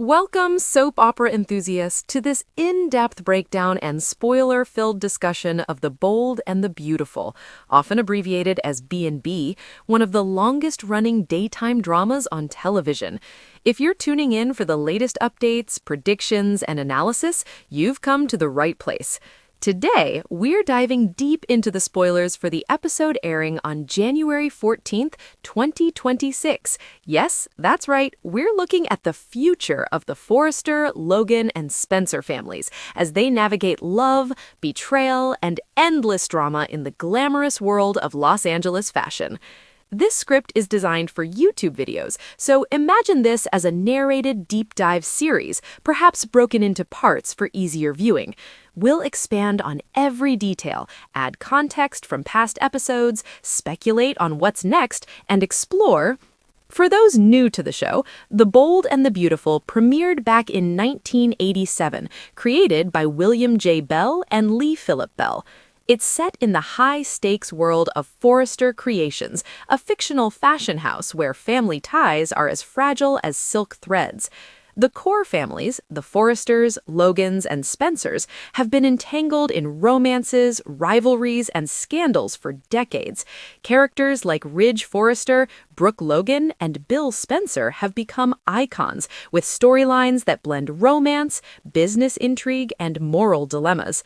Welcome, soap opera enthusiasts, to this in-depth breakdown and spoiler-filled discussion of The Bold and the Beautiful, often abbreviated as B&B, one of the longest-running daytime dramas on television. If you're tuning in for the latest updates, predictions, and analysis, you've come to the right place. Today, we're diving deep into the spoilers for the episode airing on January 14th, 2026. Yes, that's right, we're looking at the future of the Forrester, Logan, and Spencer families as they navigate love, betrayal, and endless drama in the glamorous world of Los Angeles fashion. This script is designed for YouTube videos, so imagine this as a narrated deep dive series, perhaps broken into parts for easier viewing. We'll expand on every detail, add context from past episodes, speculate on what's next, and explore. For those new to the show, The Bold and the Beautiful premiered back in 1987, created by William J. Bell and Lee Phillip Bell. It's set in the high-stakes world of Forrester Creations, a fictional fashion house where family ties are as fragile as silk threads. The core families, the Forresters, Logans, and Spencers, have been entangled in romances, rivalries, and scandals for decades. Characters like Ridge Forrester, Brooke Logan, and Bill Spencer have become icons, with storylines that blend romance, business intrigue, and moral dilemmas.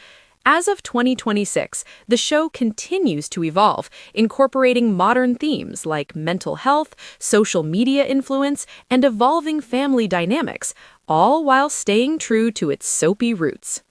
As of 2026, the show continues to evolve, incorporating modern themes like mental health, social media influence, and evolving family dynamics, all while staying true to its soapy roots.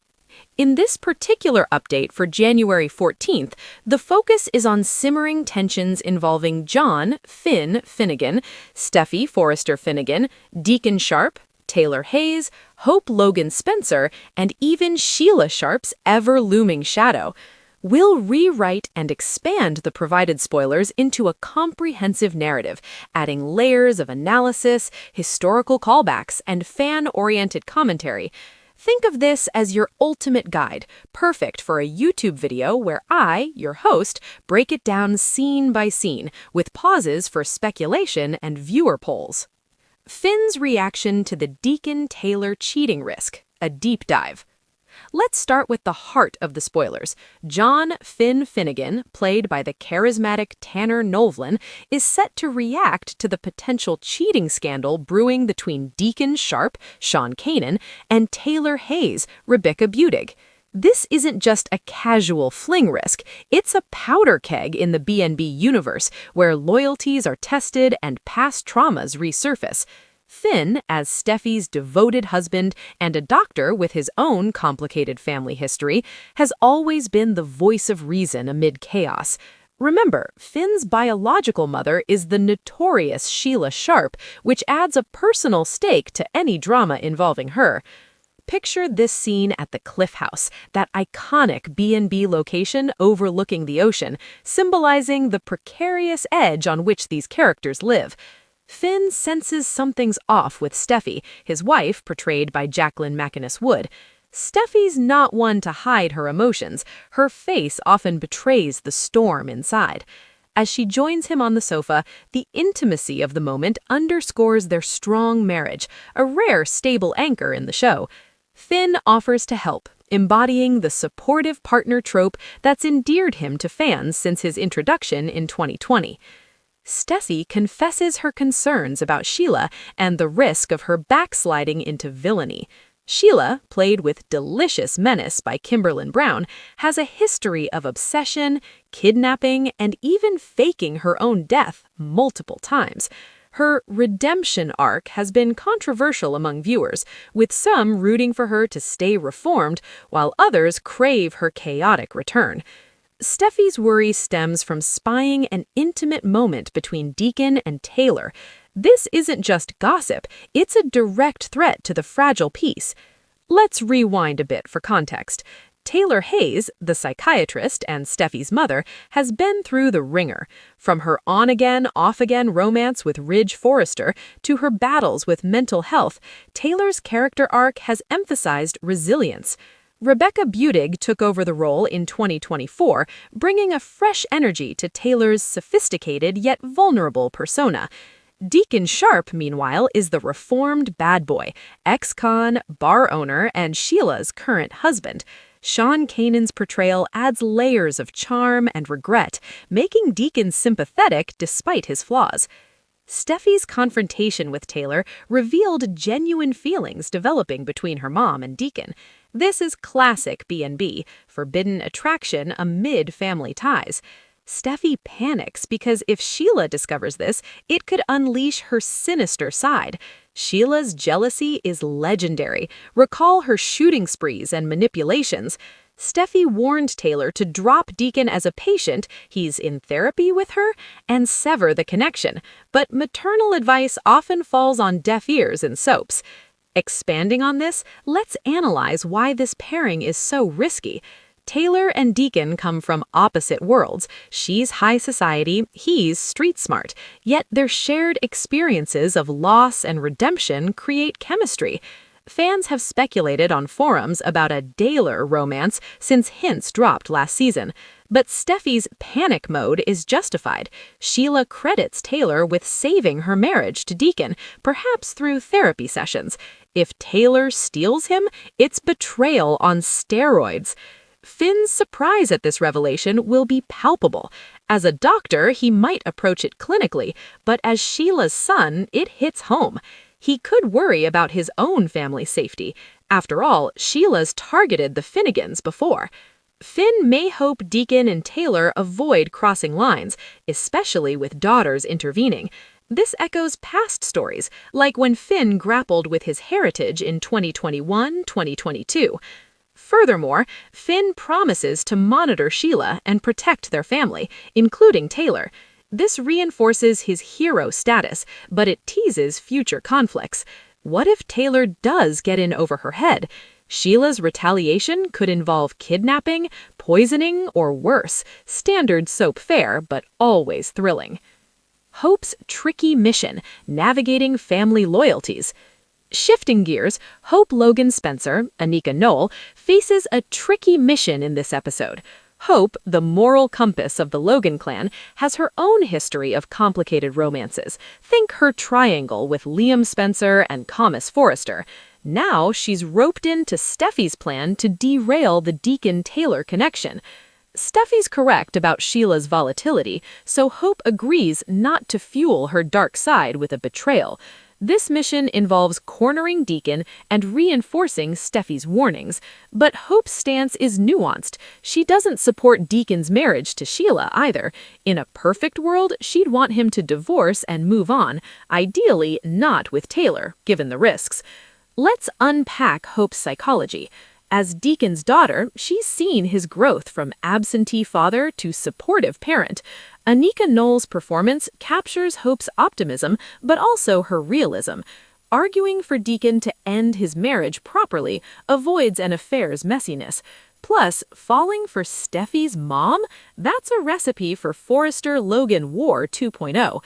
In this particular update for January 14th, the focus is on simmering tensions involving John Finnegan, Steffi Forrester Finnegan, Deacon Sharp, Taylor Hayes, Hope Logan Spencer, and even Sheila Sharp's ever-looming shadow. We'll rewrite and expand the provided spoilers into a comprehensive narrative, adding layers of analysis, historical callbacks, and fan-oriented commentary. Think of this as your ultimate guide, perfect for a YouTube video where I, your host, break it down scene by scene, with pauses for speculation and viewer polls. Finn's reaction to the Deacon-Taylor cheating risk, a deep dive. Let's start with the heart of the spoilers. John Finnegan, played by the charismatic Tanner Novlan, is set to react to the potential cheating scandal brewing between Deacon Sharp, Sean Kanan, and Taylor Hayes, Rebecca Budig. This isn't just a casual fling risk, it's a powder keg in the B&B universe, where loyalties are tested and past traumas resurface. Finn, as Steffi's devoted husband and a doctor with his own complicated family history, has always been the voice of reason amid chaos. Remember, Finn's biological mother is the notorious Sheila Sharp, which adds a personal stake to any drama involving her. Picture this scene at the Cliff House, that iconic B&B location overlooking the ocean, symbolizing the precarious edge on which these characters live. Finn senses something's off with Steffi, his wife, portrayed by Jacqueline MacInnes Wood. Steffi's not one to hide her emotions. Her face often betrays the storm inside. As she joins him on the sofa, the intimacy of the moment underscores their strong marriage, a rare stable anchor in the show. Finn offers to help, embodying the supportive partner trope that's endeared him to fans since his introduction in 2020. Steffi confesses her concerns about Sheila and the risk of her backsliding into villainy. Sheila, played with delicious menace by Kimberlyn Brown, has a history of obsession, kidnapping, and even faking her own death multiple times. Her redemption arc has been controversial among viewers, with some rooting for her to stay reformed, while others crave her chaotic return. Steffi's worry stems from spying an intimate moment between Deacon and Taylor. This isn't just gossip, it's a direct threat to the fragile peace. Let's rewind a bit for context. Taylor Hayes, the psychiatrist and Steffi's mother, has been through the ringer. From her on-again, off-again romance with Ridge Forrester to her battles with mental health, Taylor's character arc has emphasized resilience. Rebecca Budig took over the role in 2024, bringing a fresh energy to Taylor's sophisticated yet vulnerable persona. Deacon Sharp, meanwhile, is the reformed bad boy, ex-con, bar owner, and Sheila's current husband. Sean Kanan's portrayal adds layers of charm and regret, making Deacon sympathetic despite his flaws. Steffi's confrontation with Taylor revealed genuine feelings developing between her mom and Deacon. This is classic B&B, forbidden attraction amid family ties. Steffi panics because if Sheila discovers this, it could unleash her sinister side. Sheila's jealousy is legendary. Recall her shooting sprees and manipulations. Steffi warned Taylor to drop Deacon as a patient, he's in therapy with her, and sever the connection. But maternal advice often falls on deaf ears in soaps. Expanding on this, let's analyze why this pairing is so risky. Taylor and Deacon come from opposite worlds. She's high society, he's street smart. Yet their shared experiences of loss and redemption create chemistry. Fans have speculated on forums about a Daler romance since hints dropped last season. But Steffi's panic mode is justified. Sheila credits Taylor with saving her marriage to Deacon, perhaps through therapy sessions. If Taylor steals him, it's betrayal on steroids. Finn's surprise at this revelation will be palpable. As a doctor, he might approach it clinically, but as Sheila's son, it hits home. He could worry about his own family safety. After all, Sheila's targeted the Finnegans before. Finn may hope Deacon and Taylor avoid crossing lines, especially with daughters intervening. This echoes past stories, like when Finn grappled with his heritage in 2021-2022. Furthermore, Finn promises to monitor Sheila and protect their family, including Taylor. This reinforces his hero status, but it teases future conflicts. What if Taylor does get in over her head? Sheila's retaliation could involve kidnapping, poisoning, or worse. Standard soap fare, but always thrilling. Hope's tricky mission, navigating family loyalties. Shifting gears, Hope Logan Spencer, Anika Knoll, faces a tricky mission in this episode. Hope, the moral compass of the Logan clan, has her own history of complicated romances. Think her triangle with Liam Spencer and Thomas Forrester. Now she's roped into Steffi's plan to derail the Deacon-Taylor connection. Steffi's correct about Sheila's volatility, so Hope agrees not to fuel her dark side with a betrayal. This mission involves cornering Deacon and reinforcing Steffi's warnings. But Hope's stance is nuanced. She doesn't support Deacon's marriage to Sheila either. In a perfect world, she'd want him to divorce and move on, ideally not with Taylor, given the risks. Let's unpack Hope's psychology. As Deacon's daughter, she's seen his growth from absentee father to supportive parent. Anika Knoll's performance captures Hope's optimism, but also her realism. Arguing for Deacon to end his marriage properly avoids an affair's messiness. Plus, falling for Steffi's mom? That's a recipe for Forrester-Logan War 2.0.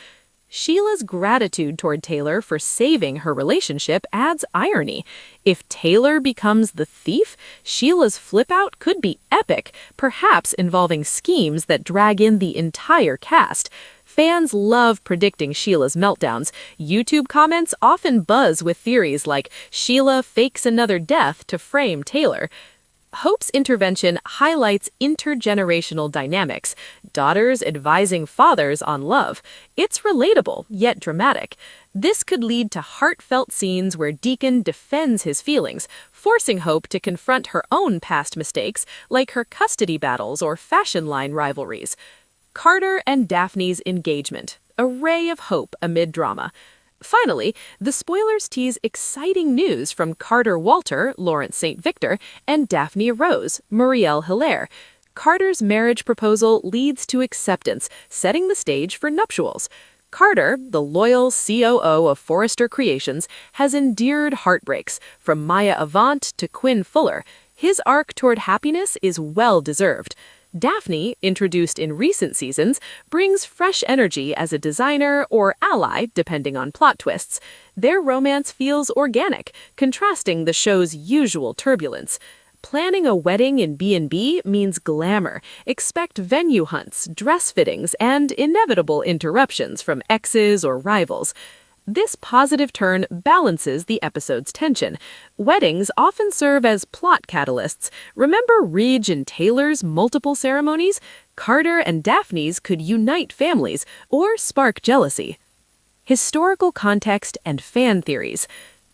Sheila's gratitude toward Taylor for saving her relationship adds irony. If Taylor becomes the thief, Sheila's flip-out could be epic, perhaps involving schemes that drag in the entire cast. Fans love predicting Sheila's meltdowns. YouTube comments often buzz with theories like Sheila fakes another death to frame Taylor. Hope's intervention highlights intergenerational dynamics, daughters advising fathers on love. It's relatable, yet dramatic. This could lead to heartfelt scenes where Deacon defends his feelings, forcing Hope to confront her own past mistakes, like her custody battles or fashion line rivalries. Carter and Daphne's engagement, a ray of hope amid drama. Finally, the spoilers tease exciting news from Carter Walter, Lawrence St. Victor, and Daphne Rose, Muriel Hilaire. Carter's marriage proposal leads to acceptance, setting the stage for nuptials. Carter, the loyal COO of Forrester Creations, has endured heartbreaks, from Maya Avant to Quinn Fuller. His arc toward happiness is well-deserved. Daphne, introduced in recent seasons, brings fresh energy as a designer or ally, depending on plot twists. Their romance feels organic, contrasting the show's usual turbulence. Planning a wedding in B&B means glamour. Expect venue hunts, dress fittings, and inevitable interruptions from exes or rivals. This positive turn balances the episode's tension. Weddings often serve as plot catalysts. Remember Ridge and Taylor's multiple ceremonies? Carter and Daphne's could unite families or spark jealousy. Historical context and fan theories.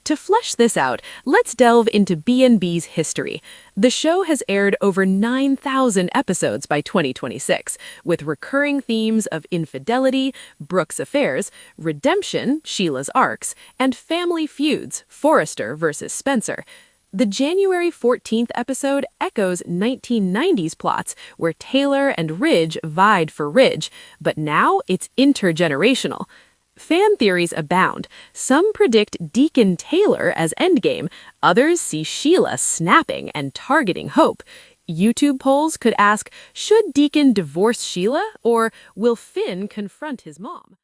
To flesh this out, let's delve into B&B's history. The show has aired over 9,000 episodes by 2026, with recurring themes of infidelity, Brooke's affairs, redemption, Sheila's arcs, and family feuds, Forrester versus Spencer. The January 14th episode echoes 1990s plots where Taylor and Ridge vied for Ridge, but now it's intergenerational. Fan theories abound. Some predict Deacon Taylor as endgame. Others see Sheila snapping and targeting Hope. YouTube polls could ask, should Deacon divorce Sheila, or will Finn confront his mom?